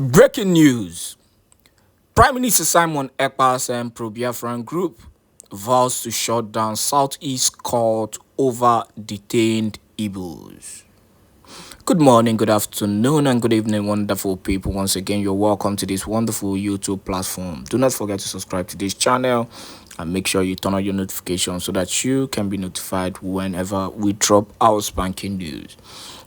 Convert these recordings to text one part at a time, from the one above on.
Breaking news. Prime Minister Simon Èkpá's pro-Biafran group vows to shut down Southeast court over detained Igbos. Good morning, good afternoon, and good evening, wonderful people. Once again, you're welcome to this wonderful YouTube platform. Do not forget to subscribe to this channel and make sure you turn on your notifications so that you can be notified whenever we drop our spanking news.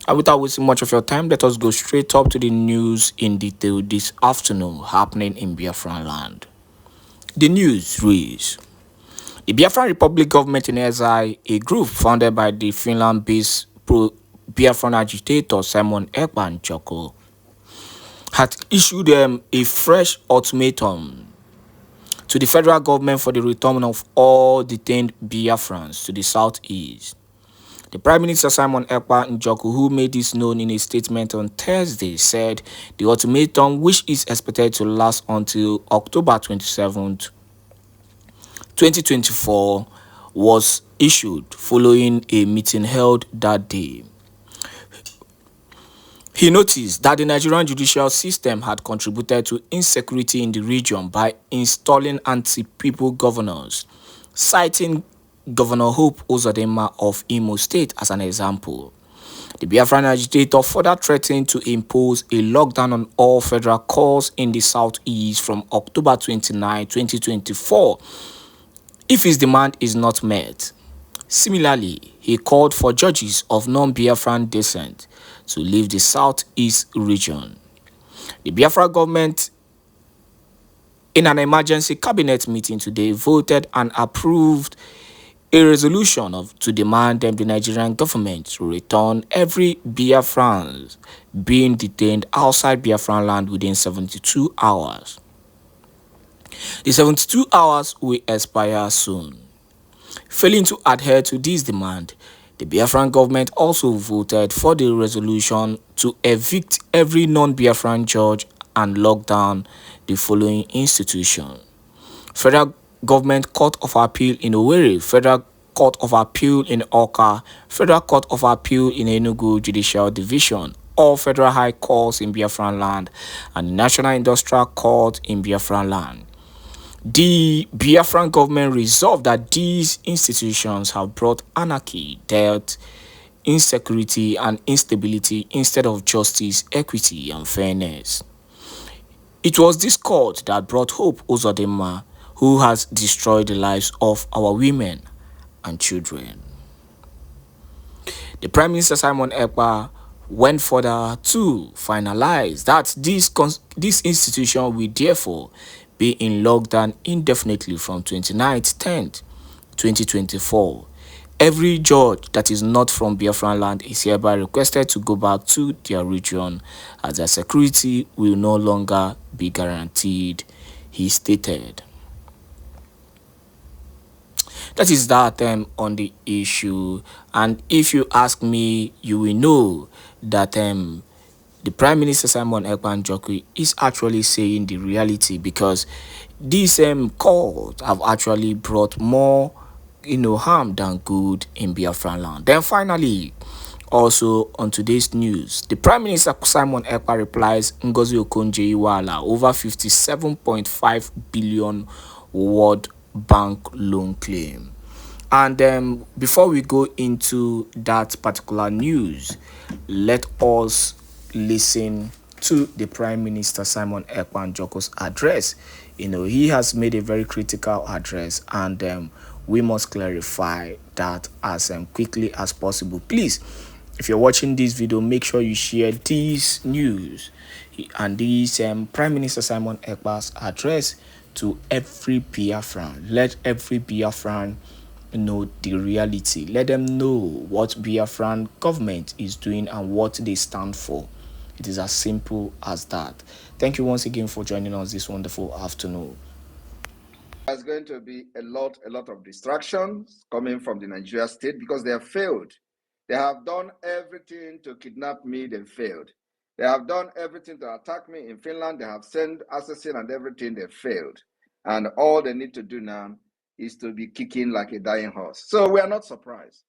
And without wasting much of your time, let us go straight up to the news in detail this afternoon happening in Biafraland. The news reads: the Biafran Republic government in exile, a group founded by the Finland-based pro-Biafran agitator Simon Èkpá, had issued a fresh ultimatum to the federal government for the return of all detained Biafrans to the southeast. The Prime Minister Simon Èkpá, who made this known in a statement on Thursday, said the ultimatum, which is expected to last until October 27th, 2024, was issued following a meeting held that day. He noticed that the Nigerian judicial system had contributed to insecurity in the region by installing anti-people governors, citing Governor Hope Uzodinma of Imo State as an example. The Biafran agitator further threatened to impose a lockdown on all federal courts in the southeast from October 29, 2024, if his demand is not met. Similarly, he called for judges of non-Biafran descent to leave the southeast region. The Biafra government, in an emergency cabinet meeting today, voted and approved a resolution to demand the Nigerian government to return every Biafran being detained outside Biafraland within 72 hours. The 72 hours will expire soon. Failing to adhere to this demand, the Biafran government also voted for the resolution to evict every non-Biafran judge and lock down the following institutions: Federal Government Court of Appeal in Owerri, Federal Court of Appeal in Awka, Federal Court of Appeal in Enugu Judicial Division, all Federal High Courts in Biafraland, and the National Industrial Court in Biafraland. The Biafran government resolved that these institutions have brought anarchy, death, insecurity, and instability instead of justice, equity, and fairness. It was this court that brought Hope Uzodinma, who has destroyed the lives of our women and children. The Prime Minister Simon Èkpá went further to finalize that this institution will therefore be in lockdown indefinitely from 29th 10th 2024. Every judge that is not from Biafraland is hereby requested to go back to their region, as their security will no longer be guaranteed, he stated. That is that on the issue. And if you ask me, you will know that the Prime Minister Simon Èkpá is actually saying the reality, because these calls have actually brought more harm than good in Biafraland. Then finally, also on today's news, the Prime Minister Simon Èkpá replies Ngozi Okonjo-Iweala over 57.5 billion World Bank loan claim. And before we go into that particular news, let us listen to the Prime Minister Simon Èkpá's address. He has made a very critical address, and we must clarify that as quickly as possible. Please, if you're watching this video, make sure you share this news and this Prime Minister Simon Èkpá's address to every Biafran. Let every Biafran know the reality. Let them know what Biafran government is doing and what they stand for. It is as simple as that. Thank you once again for joining us this wonderful afternoon. There's going to be a lot of distractions coming from the Nigeria state because they have failed. They have done everything to kidnap me, they failed. They have done everything to attack me in Finland. They have sent assassin and everything, they failed. And all they need to do now is to be kicking like a dying horse. So we are not surprised.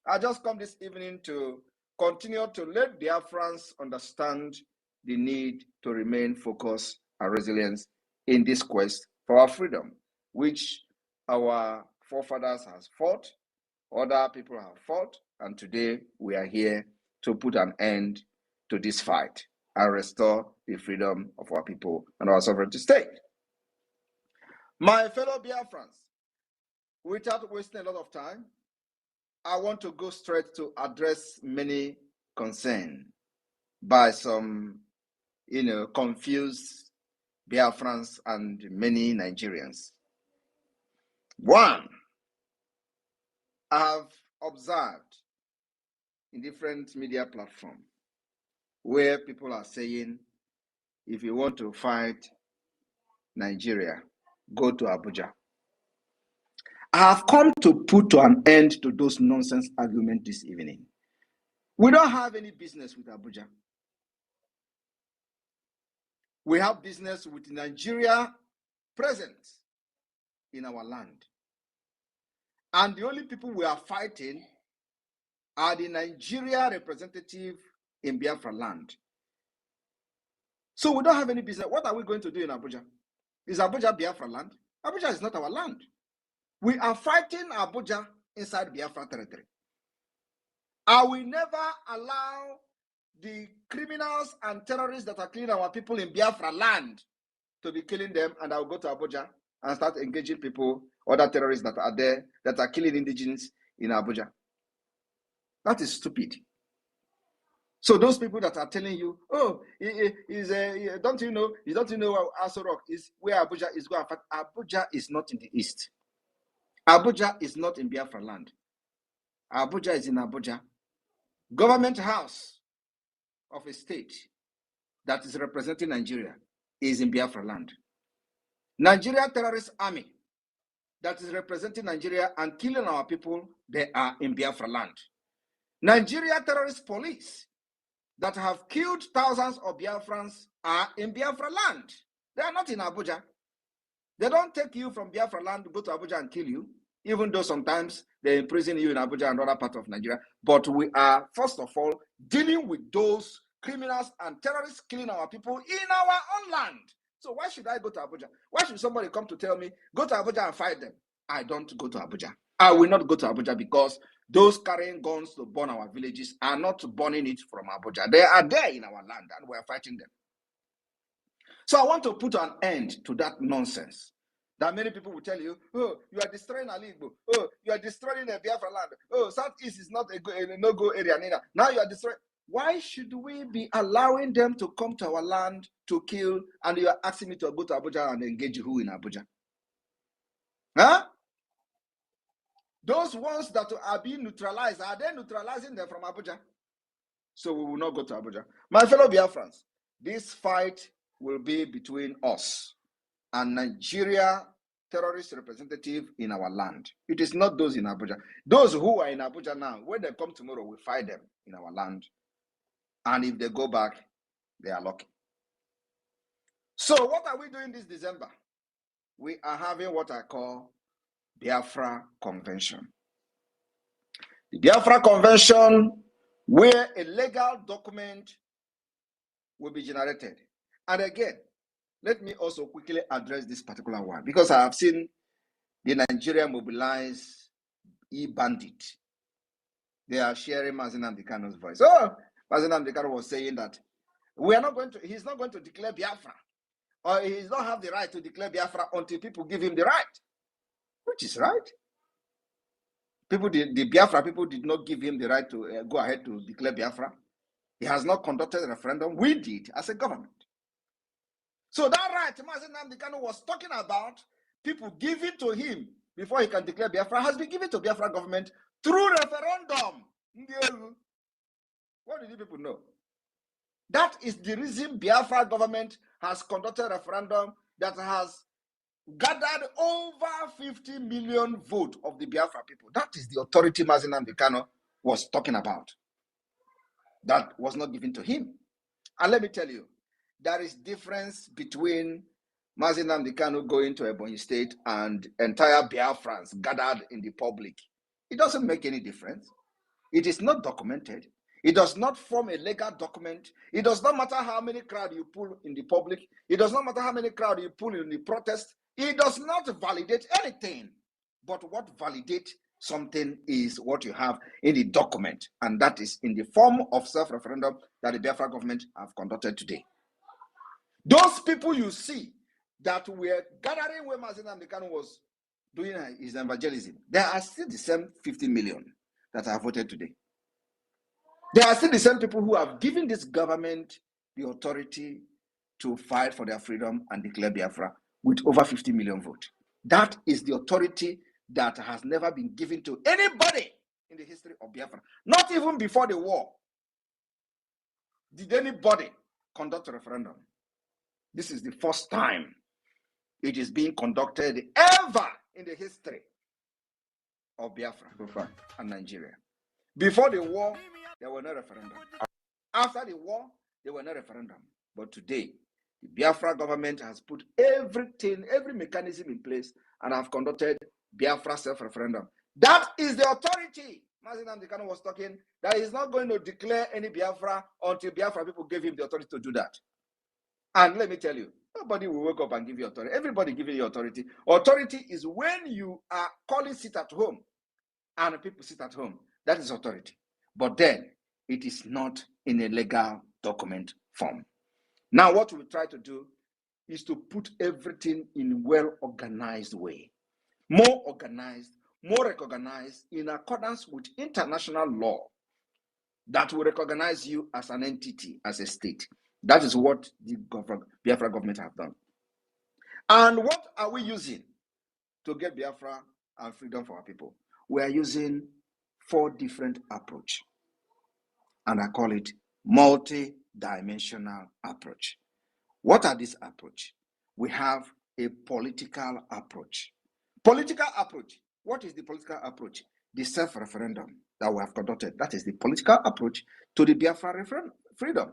I just come this evening to continue to let Biafrans understand the need to remain focused and resilient in this quest for our freedom, which our forefathers has fought, other people have fought, and today we are here to put an end to this fight and restore the freedom of our people and our sovereignty state. My fellow Biafrans, without wasting a lot of time, I want to go straight to address many concerns by some, confused Biafrans and many Nigerians. One, I have observed in different media platforms where people are saying, if you want to fight Nigeria, go to Abuja. I have come to put an end to those nonsense arguments this evening. We don't have any business with Abuja. We have business with Nigeria present in our land. And the only people we are fighting are the Nigeria representative in Biafraland. So we don't have any business. What are we going to do in Abuja? Is Abuja Biafraland? Abuja is not our land. We are fighting Abuja inside Biafra territory. I will never allow the criminals and terrorists that are killing our people in Biafra land to be killing them, and I'll go to Abuja and start engaging people, other terrorists that are there, that are killing indigenes in Abuja. That is stupid. So those people that are telling you, oh, don't you know Aso Rock is where Abuja is going? Abuja is not in the east. Abuja is not in Biafra land. Abuja is in Abuja. Government house of a state that is representing Nigeria is in Biafra land. Nigeria terrorist army that is representing Nigeria and killing our people, they are in Biafra land. Nigeria terrorist police that have killed thousands of Biafrans are in Biafra land. They are not in Abuja. They don't take you from Biafra land to go to Abuja and kill you, even though sometimes they imprison you in Abuja and other parts of Nigeria. But we are, first of all, dealing with those criminals and terrorists killing our people in our own land. So why should I go to Abuja? Why should somebody come to tell me, go to Abuja and fight them? I don't go to Abuja. I will not go to Abuja because those carrying guns to burn our villages are not burning it from Abuja. They are there in our land and we are fighting them. So I want to put an end to that nonsense that many people will tell you, oh, you are destroying Aligbo. Oh, you are destroying the Biafra land. Oh, Southeast is not a no-go area neither. Now you are destroying. Why should we be allowing them to come to our land to kill, and you are asking me to go to Abuja and engage who in Abuja? Huh? Those ones that are being neutralized, are they neutralizing them from Abuja? So we will not go to Abuja. My fellow Biafrans, this fight will be between us and Nigeria terrorist representative in our land. It is not those in Abuja. Those who are in Abuja now, when they come tomorrow, we fight them in our land. And if they go back, they are lucky. So what are we doing this December? We are having what I call Biafra Convention. The Biafra Convention, where a legal document will be generated. And again, let me also quickly address this particular one, because I have seen the Nigeria mobilize e-bandit. They are sharing Mazi Nnamdi Kanu's voice. Oh, Mazi Nnamdi Kanu was saying that he's not going to declare Biafra, or he does not have the right to declare Biafra until people give him the right, which is right. The Biafra people did not give him the right to go ahead to declare Biafra. He has not conducted a referendum. We did as a government. So that right Mazi Nnamdi Kanu was talking about, people give it to him before he can declare Biafra, has been given to Biafra government through referendum. What did you people know? That is the reason Biafra government has conducted a referendum that has gathered over 50 million votes of the Biafra people. That is the authority Mazi Nnamdi Kanu was talking about. That was not given to him. And let me tell you, there is difference between Mazi Nnamdi Kanu going to Ebonyi State and entire Biafrans gathered in the public. It doesn't make any difference. It is not documented. It does not form a legal document. It does not matter how many crowd you pull in the public. It does not matter how many crowd you pull in the protest. It does not validate anything. But what validates something is what you have in the document, and that is in the form of self-referendum that the Biafra government have conducted today. Those people you see that were gathering where Mazi Nnamdi Kanu was doing his evangelism, there are still the same 50 million that have voted today. There are still the same people who have given this government the authority to fight for their freedom and declare Biafra with over 50 million votes. That is the authority that has never been given to anybody in the history of Biafra. Not even before the war did anybody conduct a referendum. This is the first time it is being conducted ever in the history of Biafra and Nigeria. Before the war, there were no referendum. After the war, there were no referendum. But today, the Biafra government has put everything, every mechanism in place and have conducted Biafra self-referendum. That is the authority. Mazi Nnamdi Kanu was talking that he's not going to declare any Biafra until Biafra people gave him the authority to do that. And let me tell you, nobody will wake up and give you authority. Everybody giving you authority. Authority is when you are calling sit at home and people sit at home. That is authority. But then it is not in a legal document form. Now, what we try to do is to put everything in a well-organized way. More organized, more recognized in accordance with international law that will recognize you as an entity, as a state. That is what the Biafra government have done. And what are we using to get Biafra and freedom for our people? We are using 4 different approaches. And I call it multi-dimensional approach. What are these approaches? We have a political approach. Political approach. What is the political approach? The self-referendum that we have conducted. That is the political approach to the Biafra freedom.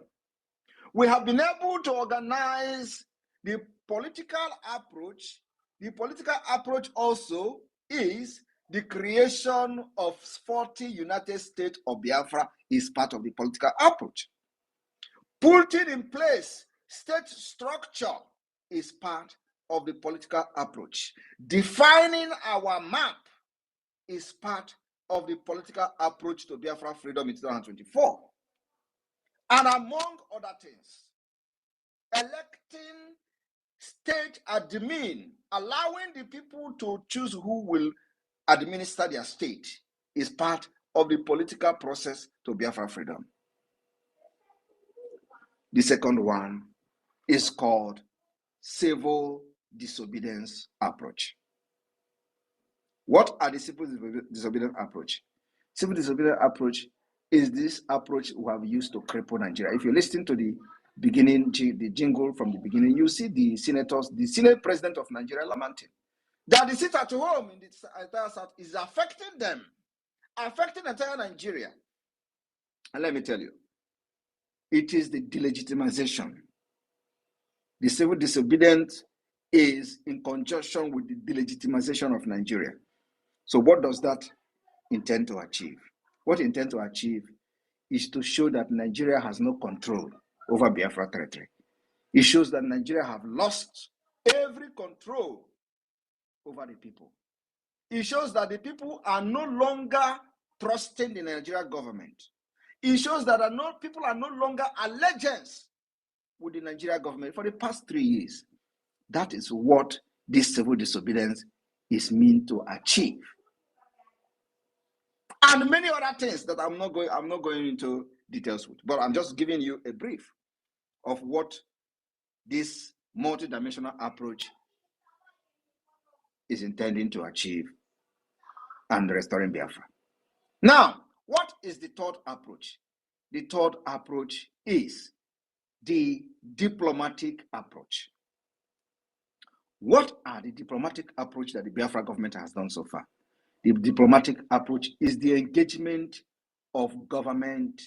We have been able to organize the political approach. The political approach also is the creation of 40 United States of Biafra is part of the political approach. Putting in place state structure is part of the political approach. Defining our map is part of the political approach to Biafra freedom in 2024. And among other things, electing state admin, allowing the people to choose who will administer their state is part of the political process to Biafra freedom. The second one is called civil disobedience approach. What are the civil disobedience approach? Civil disobedience approach is this approach we have used to cripple Nigeria. If you listen to the beginning, the jingle from the beginning, you see the senators, the Senate president of Nigeria lamenting that the sit at home in the entire South is affecting them, affecting entire Nigeria. And let me tell you, it is the delegitimization. The civil disobedience is in conjunction with the delegitimization of Nigeria. So what does that intend to achieve? What it intends to achieve is to show that Nigeria has no control over Biafra territory. It shows that Nigeria have lost every control over the people. It shows that the people are no longer trusting the Nigerian government. It shows that people are no longer allegiance with the Nigerian government for the past 3 years. That is what this civil disobedience is meant to achieve. And many other things that I'm not going into details with, but I'm just giving you a brief of what this multidimensional approach is intending to achieve and restoring Biafra. Now, what is the third approach? The third approach is the diplomatic approach. What are the diplomatic approach that the Biafra government has done so far? The diplomatic approach is the engagement of government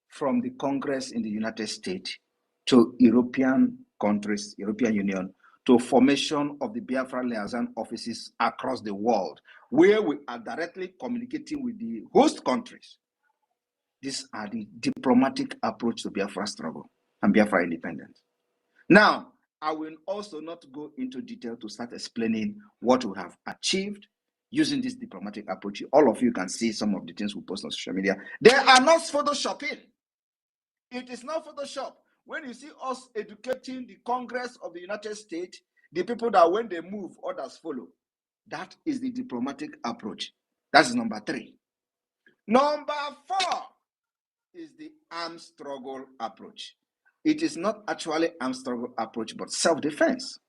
from the Congress in the United States to European countries, European Union, to formation of the Biafra liaison offices across the world, where we are directly communicating with the host countries These are the diplomatic approach to Biafra struggle and Biafra independence. Now, I will also not go into detail to start explaining what we have achieved using this diplomatic approach. All of you can see some of the things we post on social media. They are not photoshopping. It is not Photoshop. When you see us educating the Congress of the United States, the people that when they move, others follow. That is the diplomatic approach. That's number 3. Number 4 is the armed struggle approach. It is not actually armed struggle approach, but self-defense.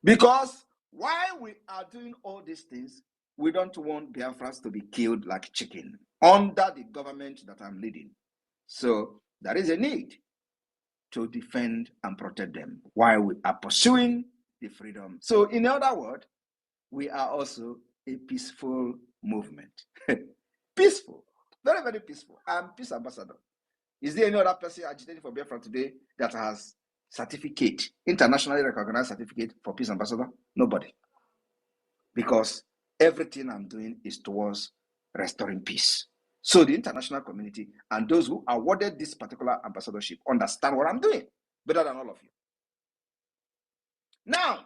Because while we are doing all these things, we don't want Biafrans to be killed like chicken under the government that I'm leading. So there is a need to defend and protect them while we are pursuing the freedom. So in other words, we are also a peaceful movement. Peaceful, very, very peaceful. I'm peace ambassador. Is there any other person agitating for Biafra today that has certificate, internationally recognized certificate for peace ambassador? Nobody. Because everything I'm doing is towards restoring peace. So the international community and those who awarded this particular ambassadorship understand what I'm doing better than all of you. Now,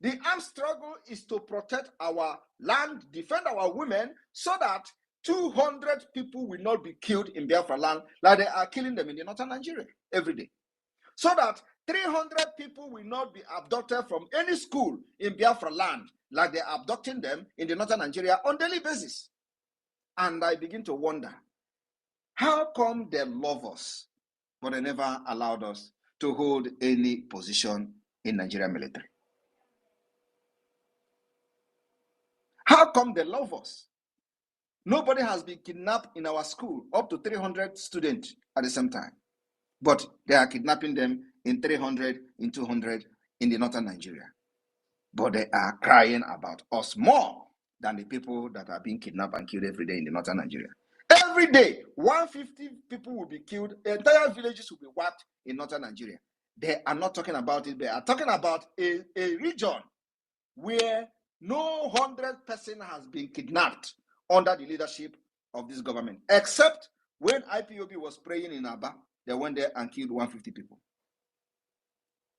the armed struggle is to protect our land, defend our women, so that 200 people will not be killed in Biafraland like they are killing them in the northern Nigeria every day. So that 300 people will not be abducted from any school in Biafraland like they are abducting them in the northern Nigeria on a daily basis. And I begin to wonder, how come they love us, but they never allowed us to hold any position in Nigerian military? How come they love us? Nobody has been kidnapped in our school, up to 300 students at the same time. But they are kidnapping them in 300, in 200 in the northern Nigeria. But they are crying about us more than the people that are being kidnapped and killed every day in the northern Nigeria. Every day, 150 people will be killed. Entire villages will be wiped in northern Nigeria. They are not talking about it. They are talking about a region where no 100% has been kidnapped under the leadership of this government, except when IPOB was praying in Aba, they went there and killed 150 people.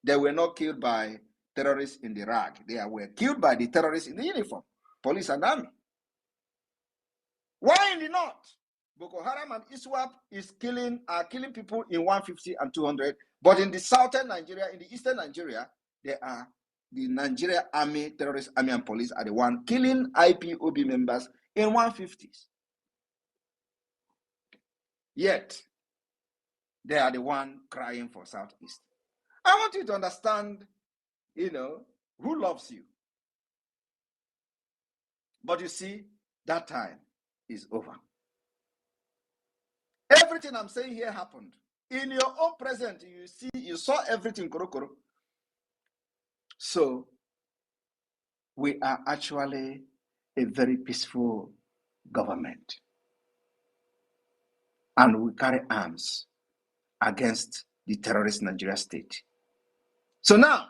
They were not killed by terrorists in the rag. They were killed by the terrorists in the uniform, police and army. Why in the north? Boko Haram and ISWAP are killing people in 150 and 200, but in the southern Nigeria, in the eastern Nigeria, they are the Nigeria army, terrorist army and police are the one killing IPOB members in 150s. Yet, they are the one crying for Southeast. I want you to understand, who loves you. But you see, that time is over. Everything I'm saying here happened. In your own present, you saw everything, korokoro. So, we are actually a very peaceful government. And we carry arms against the terrorist Nigeria state. So now,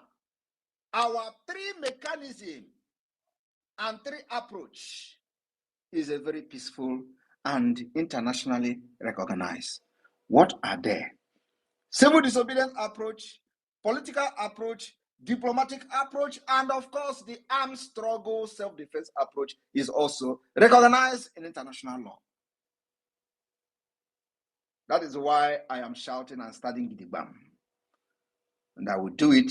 our 3 mechanism and 3 approach is a very peaceful and internationally recognized. What are they? Civil disobedience approach, political approach, diplomatic approach, and of course, the armed struggle self-defense approach is also recognized in international law. That is why I am shouting and starting Gidigbam. And I will do it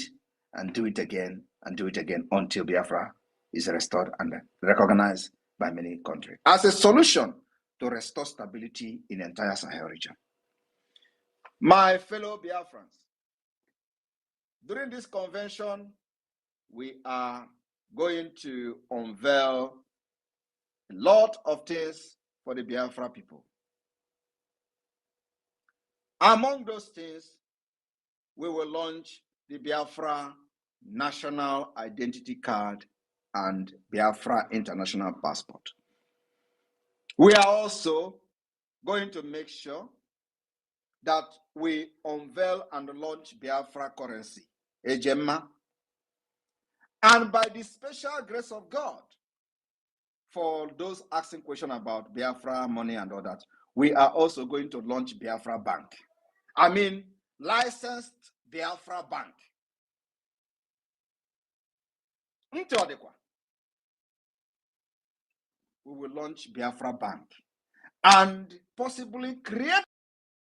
and do it again and do it again until Biafra is restored and recognized by many countries as a solution to restore stability in the entire Sahel region. My fellow Biafrans, during this convention, we are going to unveil a lot of things for the Biafra people. Among those things, we will launch the Biafra National Identity Card and Biafra International Passport. We are also going to make sure that we unveil and launch Biafra currency, Ejemma. And by the special grace of God, for those asking questions about Biafra money and all that, we are also going to launch Biafra Bank. I mean, licensed Biafra Bank. We will launch Biafra Bank and possibly create.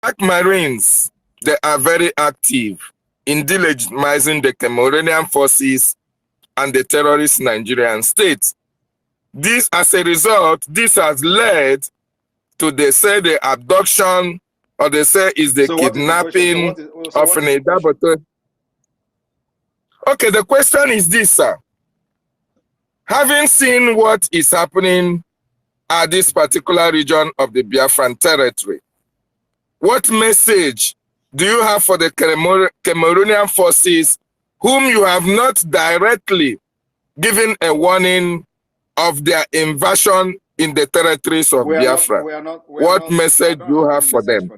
Black Marines, they are very active in delegitimizing the Cameroonian forces and the terrorist Nigerian state. This, as a result, this has led to, they say, the abduction, or they say is the kidnapping of an Idaboto. Okay, the question is this, sir. Having seen what is happening at this particular region of the Biafran territory, what message do you have for the Cameroonian forces whom you have not directly given a warning of their invasion in the territories of Biafra? What message do you have for them?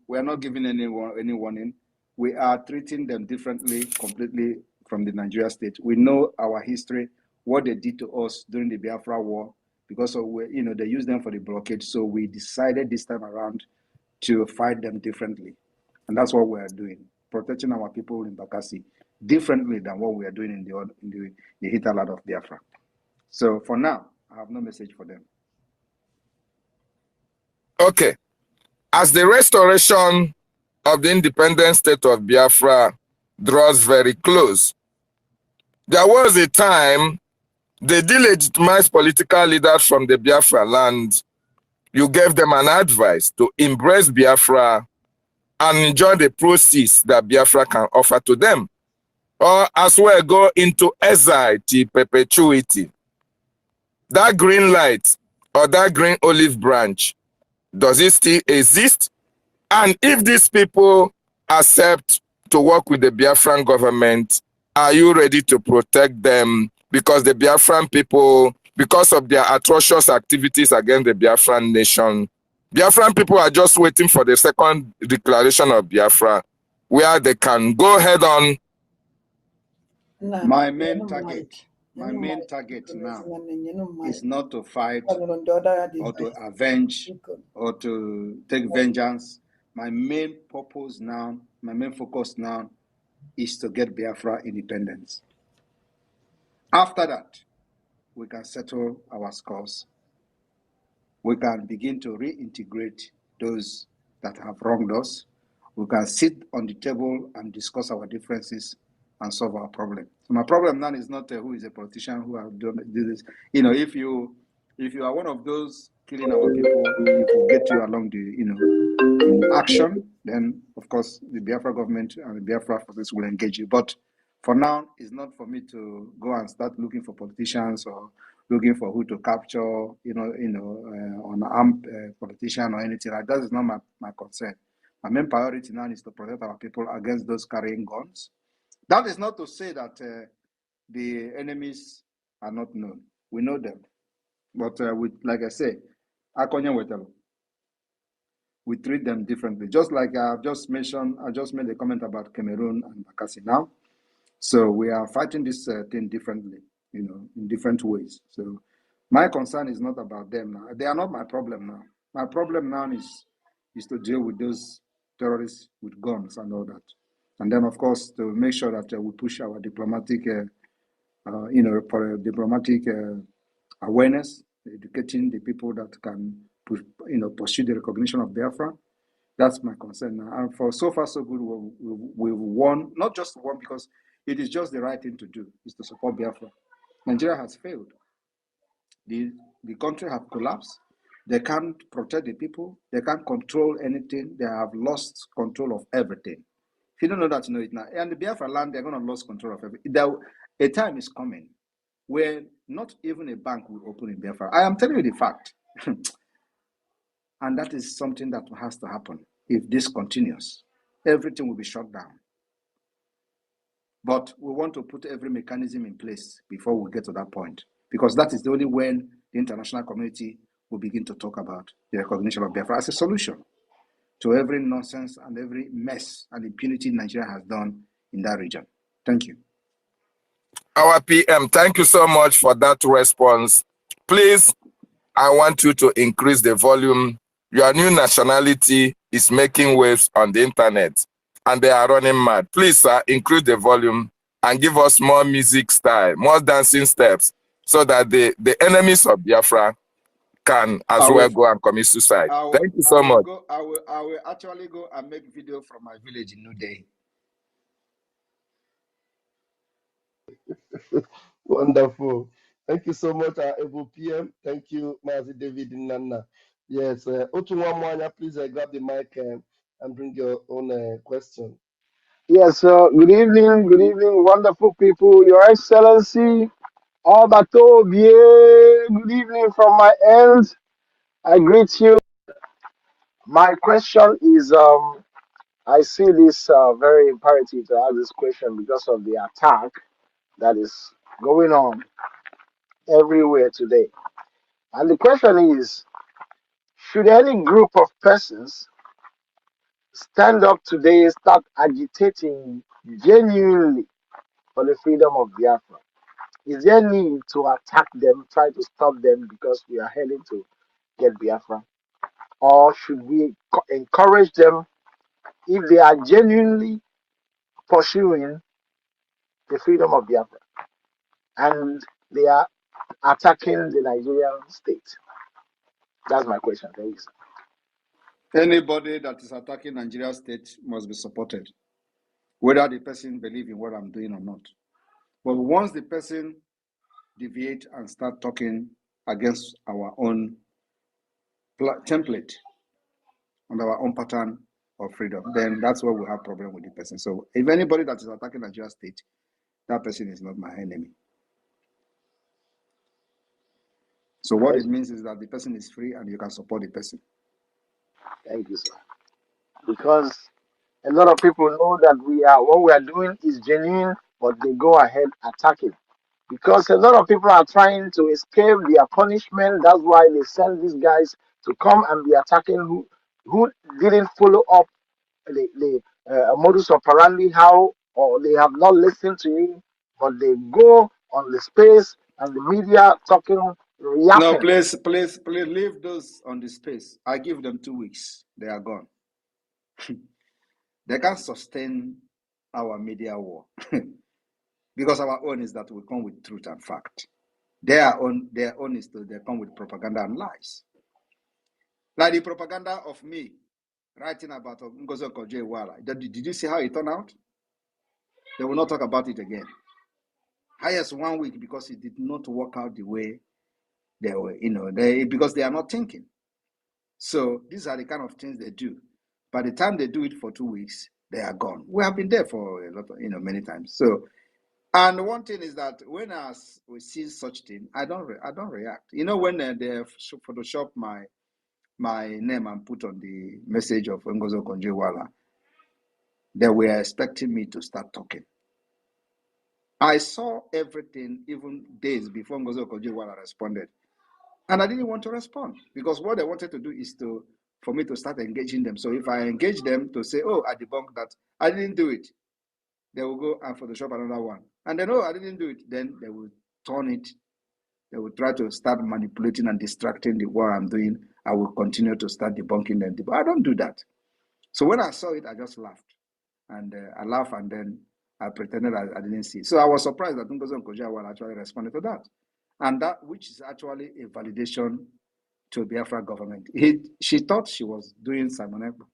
We are not giving any warning. We are treating them differently, completely from the Nigeria state. We know our history, what they did to us during the Biafra war, because of, they used them for the blockade. So we decided this time around to fight them differently. And that's what we are doing, protecting our people in Bakassi differently than what we are doing in the hinterland of Biafra. So for now, I have no message for them. Okay. As the restoration of the independent state of Biafra draws very close, there was a time they delegitimized political leaders from the Biafraland. You gave them an advice to embrace Biafra and enjoy the proceeds that Biafra can offer to them, or as well go into exile to perpetuity. That green light or that green olive branch, does it still exist? And if these people accept to work with the Biafran government, are you ready to protect them? Because the Biafran people, because of their atrocious activities against the Biafran nation, Biafran people are just waiting for the second declaration of Biafra, where they can go head on. My main target now is not to fight or to avenge or to take vengeance. My main purpose now, my main focus now is to get Biafra independence. After that, we can settle our scores. We can begin to reintegrate those that have wronged us. We can sit on the table and discuss our differences and solve our problem. So my problem now is not who is a politician who have done this. If you are one of those killing our people, if we get you along the in action, then of course the Biafra government and the Biafra forces will engage you. But for now, it's not for me to go and start looking for politicians or looking for who to capture, on armed politician or anything like that. That is not my concern. My main priority now is to protect our people against those carrying guns. That is not to say that the enemies are not known. We know them. But like I say, we treat them differently. Just like I just made a comment about Cameroon and Bakassi now. So we are fighting this thing differently, in different ways. So my concern is not about them now. They are not my problem now. My problem now is to deal with those terrorists with guns and all that. And then, of course, to make sure that we push our diplomatic, for diplomatic awareness, educating the people that can, pursue the recognition of Biafra. That's my concern now. And for so far, so good, we've won, not just won because it is just the right thing to do, is to support Biafra. Nigeria has failed. The country have collapsed. They can't protect the people. They can't control anything. They have lost control of everything. If you don't know that, you know it now. And the Biafraland, they're going to lose control of everything. A time is coming where not even a bank will open in Biafra. I am telling you the fact. And that is something that has to happen. If this continues, everything will be shut down. But we want to put every mechanism in place before we get to that point, because that is the only when the international community will begin to talk about the recognition of Biafra as a solution to every nonsense and every mess and impunity Nigeria has done in that region. Thank you. Our PM, thank you so much for that response. Please, I want you to increase the volume Your new nationality is making waves on the internet, and they are running mad. Please, sir, increase the volume and give us more music style, more dancing steps, so that the enemies of Biafra can as I well will, go and commit suicide. I will, Thank you I so will much. go. I will actually go and make video from my village in New Day. Wonderful. Thank you so much, Evo PM. Thank you, Mazi David Nana. Yes, Otunwamwanya, please grab the mic and bring your own question. Yes, good evening, wonderful people, Your Excellency, Obatobie, good evening from my end. I greet you. My question is I see this very imperative to ask this question because of the attack that is going on everywhere today. And the question is, should any group of persons stand up today, start agitating genuinely for the freedom of Biafra? Is there need to attack them, try to stop them because we are heading to get Biafra? Or should we encourage them if they are genuinely pursuing the freedom of Biafra and they are attacking the Nigerian state? That's my question. Thank you, sir. Anybody that is attacking Nigeria state must be supported, whether the person believes in what I'm doing or not. But once the person deviate and start talking against our own template and our own pattern of freedom, then that's where we have problem with the person. So if anybody that is attacking Nigeria state, that person is not my enemy. So what it means is that the person is free and you can support the person. Thank you, sir. Because a lot of people know that what we are doing is genuine, but they go ahead attacking. Because a lot of people are trying to escape their punishment. That's why they send these guys to come and be attacking who didn't follow up the modus operandi, how, or they have not listened to you, but they go on the space and the media talking, No, yapping. please leave those on the space. I give them 2 weeks. They are gone. They can't sustain our media war. Because our own is that we come with truth and fact. Their own is to they come with propaganda and lies. Like the propaganda of me writing about Ngozi Okonjo-Iweala. Did you see how it turned out? They will not talk about it again. Highest 1 week because it did not work out the way they were, because they are not thinking. So these are the kind of things they do. By the time they do it for 2 weeks, they are gone. We have been there for a lot of, many times. So, and one thing is that when we see such thing, I don't react. When they Photoshop my name and put on the message of Ngozi Okonjo-Iweala, they were expecting me to start talking. I saw everything even days before Ngozi Okonjo-Iweala responded. And I didn't want to respond because what they wanted to do is for me to start engaging them. So if I engage them to say, oh, I debunked that, I didn't do it, they will go and Photoshop another one. And then, oh, I didn't do it, then they will turn it. They will try to start manipulating and distracting what I'm doing. I will continue to start debunking them. I don't do that. So when I saw it, I just laughed. And I laughed and then I pretended I didn't see it. So I was surprised that Ngozi Okonjo-Iweala actually responded to that. And that, which is actually a validation to Biafra government. She thought she was doing Simon Ekpá.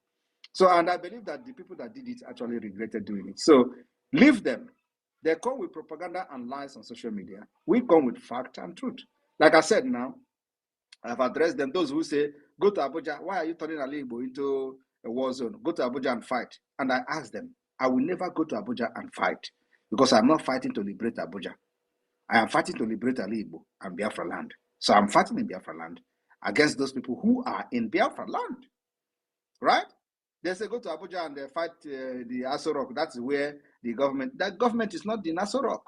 So, and I believe that the people that did it actually regretted doing it. So leave them. They come with propaganda and lies on social media. We come with fact and truth. Like I said now, I've addressed them. Those who say, go to Abuja, why are you turning Ali Igbo into a war zone? Go to Abuja and fight. And I asked them, I will never go to Abuja and fight because I'm not fighting to liberate Abuja. I am fighting to liberate Ali Igbo and Biafraland. So I'm fighting in Biafraland against those people who are in Biafraland, right? They say go to Abuja and they fight the Aso Rock. That's where that government is not the Aso Rock.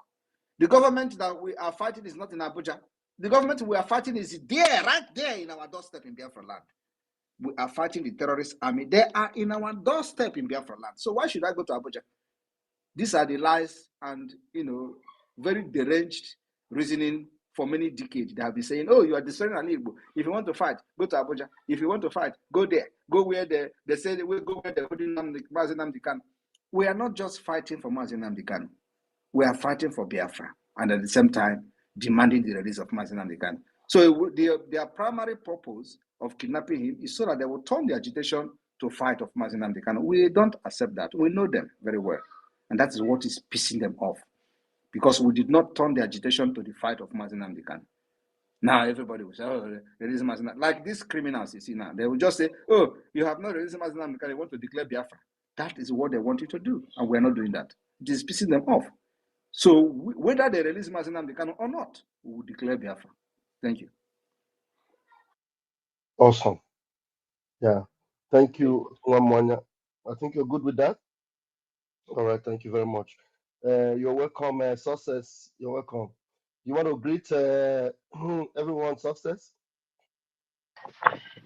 The government that we are fighting is not in Abuja. The government we are fighting is there, right there in our doorstep in Biafraland. We are fighting the terrorist army. They are in our doorstep in Biafraland. So why should I go to Abuja? These are the lies and, very deranged reasoning for many decades. They have been saying, oh, you are destroying an Igbo. If you want to fight, go to Abuja. If you want to fight, go there. Go where they say they will go where they're holding Mazi Nnamdi Kanu. We are not just fighting for Mazi Nnamdi Kanu. We are fighting for Biafra, and at the same time, demanding the release of Mazi Nnamdi Kanu. So their primary purpose of kidnapping him is so that they will turn the agitation to fight of Mazi Nnamdi Kanu. We don't accept that. We know them very well. And that is what is pissing them off. Because we did not turn the agitation to the fight of Mazi Nnamdi Kanu. Now everybody will say, oh, release Mazi Nnamdi Kanu. Like these criminals you see now, they will just say, oh, you have not released Mazi Nnamdi Kanu, you want to declare Biafra. That is what they want you to do. And we're not doing that. It is pissing them off. So whether they release Mazi Nnamdi Kanu or not, we will declare Biafra. Thank you. Awesome. Yeah. Thank you, Mwanya. I think you're good with that. All right. Thank you very much. You're welcome, Success. You're welcome. You want to greet everyone, Success?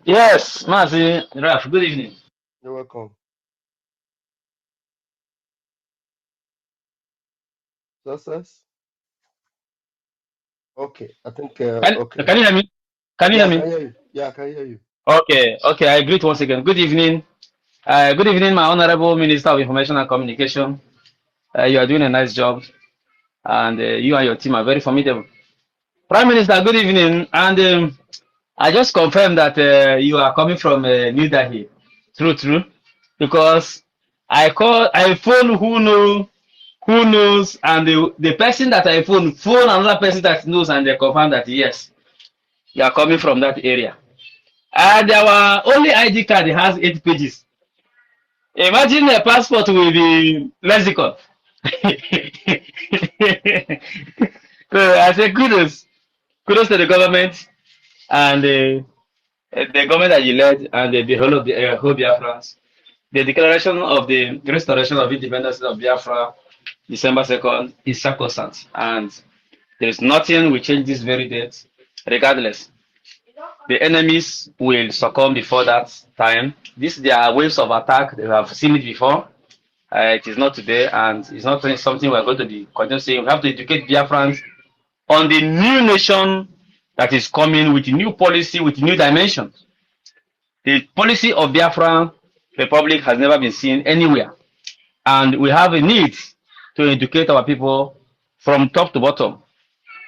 Yes, Mazi, Raf, good evening. You're welcome. Success? Okay. I think, okay. Can you hear me? Can you Yeah, hear I me? can hear you. Yeah, I can hear you. Okay, I greet once again. Good evening. Good evening, my Honorable Minister of Information and Communication. You are doing a nice job, and you and your team are very formidable. Prime Minister, good evening. And I just confirmed that you are coming from New Delhi. True. Because I phone who knows, and the person that I phone another person that knows, and they confirm that yes, you are coming from that area. And our only ID card has 8 pages. Imagine a passport will be lexicon. So I say kudos to the government and the government that you led and the whole of the whole Biafrans. The declaration of the restoration of independence of Biafra, December 2nd, is sacrosanct, and there is nothing will change this very date, regardless. The enemies will succumb before that time. These their waves of attack. They have seen it before. It is not today, and it's not something we're going to be continuing. We have to educate Biafrans on the new nation that is coming with new policy, with new dimensions. The policy of Biafra Republic has never been seen anywhere, and we have a need to educate our people from top to bottom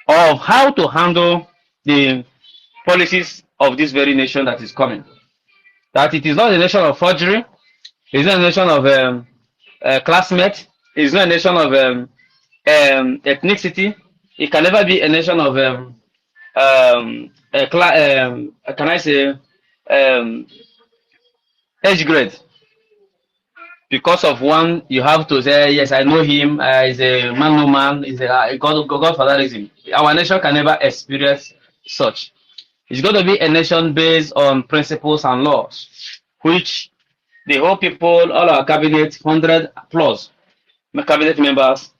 of how to handle the policies of this very nation that is coming. That it is not a nation of forgery, it's not a nation of classmates, it's not a nation of ethnicity. It can never be a nation of can I say age grade. Because of one, you have to say, yes, I know him, he's a man, no man, he's a godfatherism. Our nation can never experience such. It's going to be a nation based on principles and laws, which the whole people, all our cabinet, 100 plus cabinet members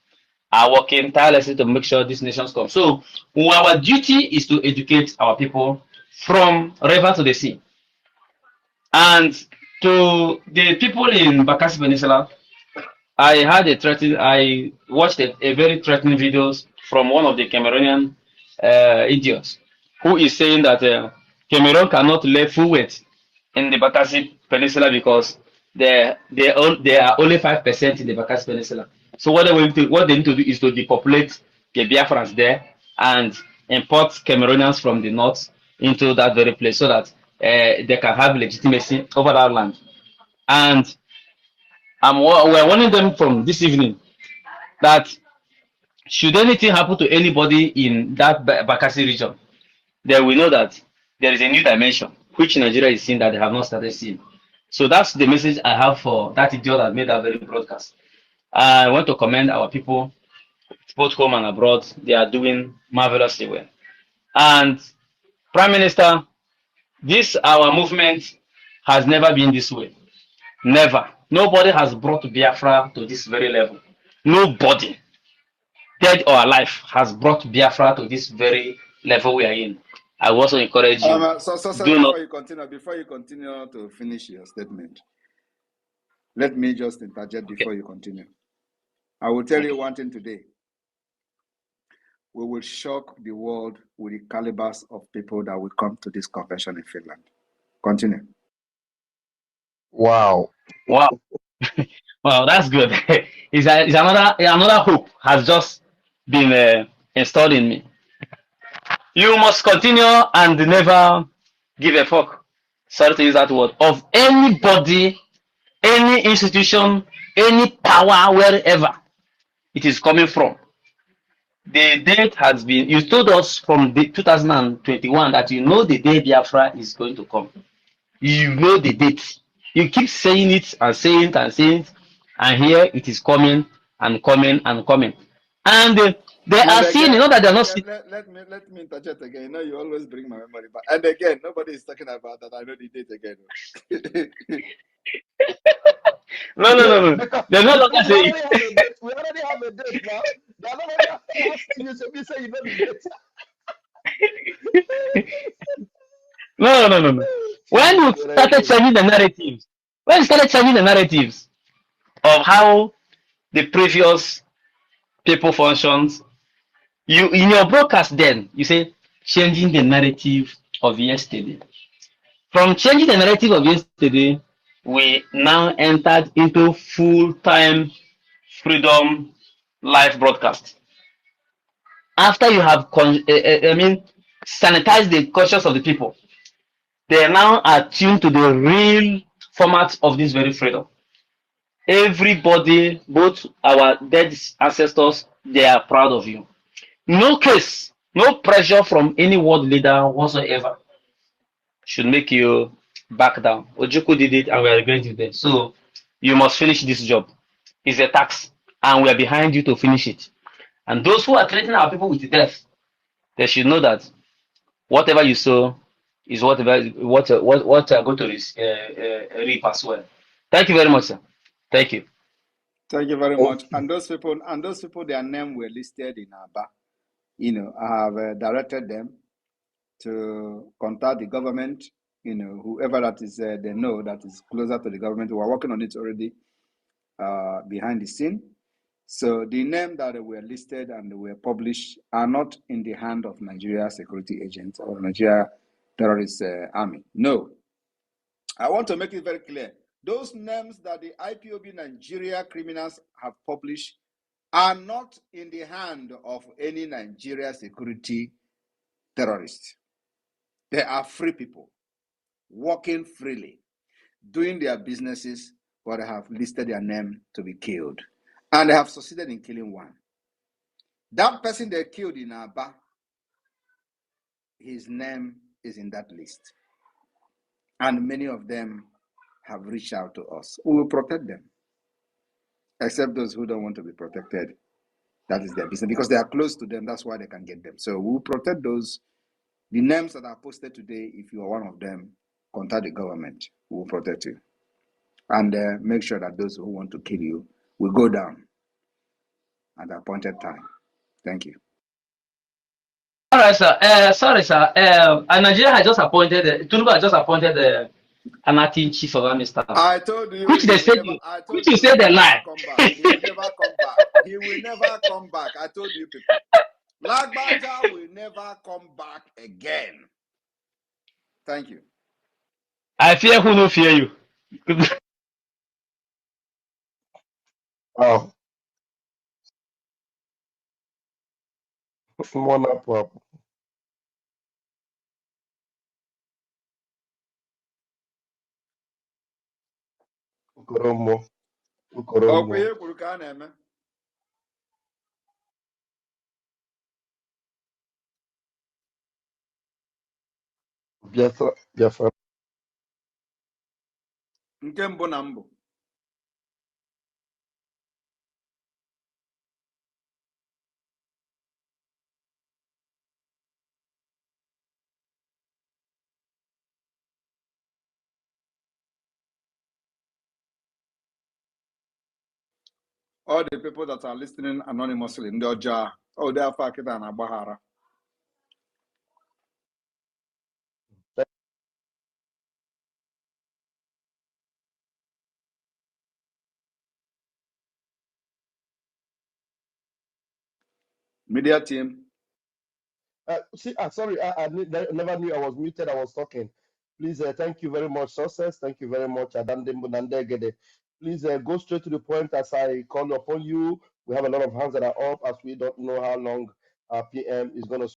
are working tirelessly to make sure this nation comes. So our duty is to educate our people from river to the sea. And to the people in Bakassi Peninsula, I watched a very threatening videos from one of the Cameroonian idiots who is saying that Cameroon cannot lay full weight in the Bakassi Peninsula because they are only 5% in the Bakassi Peninsula. So what they need to do is to depopulate the Biafrans there and import Cameroonians from the north into that very place so that they can have legitimacy over that land. And we're warning them from this evening that should anything happen to anybody in that Bakassi region, they will know that there is a new dimension which Nigeria is seeing that they have not started seeing. So that's the message I have for that idiot that made that very broadcast. I want to commend our people, both home and abroad. They are doing marvelously well. And Prime Minister, this our movement has never been this way. Never. Nobody has brought Biafra to this very level. Nobody, dead or alive, has brought Biafra to this very level we are in. I also encourage you. So Do not. before you continue to finish your statement, let me just interject before you continue. I will tell you one thing today. we will shock the world with the calibers of people that will come to this convention in Finland. Continue. Wow. Wow. Well, that's good. It's another hope has just been installed in me. You must continue and never give a fuck. Sorry to use that word of anybody, any institution, any power, wherever it is coming from. The date has been. You told us from the 2021 that you know the day Biafra is going to come. You know the date. You keep saying it and saying it and saying it, and here it is coming and coming and coming. And they And are seeing, you again, know that they're and not again, seeing. let me interject again. You know, you always bring my memory back. And again, nobody is talking about that. I know the date again. No, no, Yeah, no, no. They're no longer because we saying already have a date. We already have a date now. They are no longer asking you, so we say you know the date. no, no, no, no. When you But started changing the narratives, when you started changing the narratives of how the previous people functions, you in your broadcast then you say changing the narrative of yesterday. From changing the narrative of yesterday, we now entered into full-time freedom live broadcast. After you have, sanitized the conscience of the people, they are now attuned to the real format of this very freedom. Everybody, both our dead ancestors, they are proud of you. No case, no pressure from any world leader whatsoever should make you back down. Ojuku did it and we are regretting it. So you must finish this job. It's a tax and we are behind you to finish it. And those who are threatening our people with death, they should know that whatever you sow is what are going to reap as well. Thank you very much, sir. Thank you. Thank you very thank much. you. And those people, their name were listed in Aba. You know, I have directed them to contact the government. You know, whoever that is, they know that is closer to the government. We are working on it already behind the scene. So the name that were listed and were published are not in the hand of Nigeria security agents or Nigeria terrorist army. No. I want to make it very clear. Those names that the IPOB Nigeria criminals have published are not in the hand of any Nigeria security terrorists. They are free people working freely, doing their businesses, but they have listed their name to be killed. And they have succeeded in killing one. That person they killed in Aba, his name is in that list. And many of them have reached out to us. We will protect them, except those who don't want to be protected. That is their business because they are close to them. That's why they can get them. So we'll protect those. The names that are posted today, if you are one of them, contact the government. We will protect you. And make sure that those who want to kill you will go down at the appointed time. Thank you. All right, sir. Sorry, sir. Nigeria has just appointed, Tinubu has just appointed an acting chief of army staff, I told you which they he will said never. I which told you you he said will they never lie. come back. He will never come back. He will never come back. I told you people. Lagbaja will never come back again. Thank you. I fear who no fear you. Wow. Mona pop. Ukoromo. Ukoromo. Okwe kwuru ka a na-eme. Biafra. Biafra. Nke mbụ na mbụ. All the people that are listening anonymously, ndị ọjọọ, oh, they are fucking na agbahara. Media team, Sorry, never knew I was muted. I was talking. Please, thank you very much, Success. Thank you very much, Adandembo Nandegede. Please go straight to the point as I call upon you. We have a lot of hands that are up as we don't know how long our PM is going to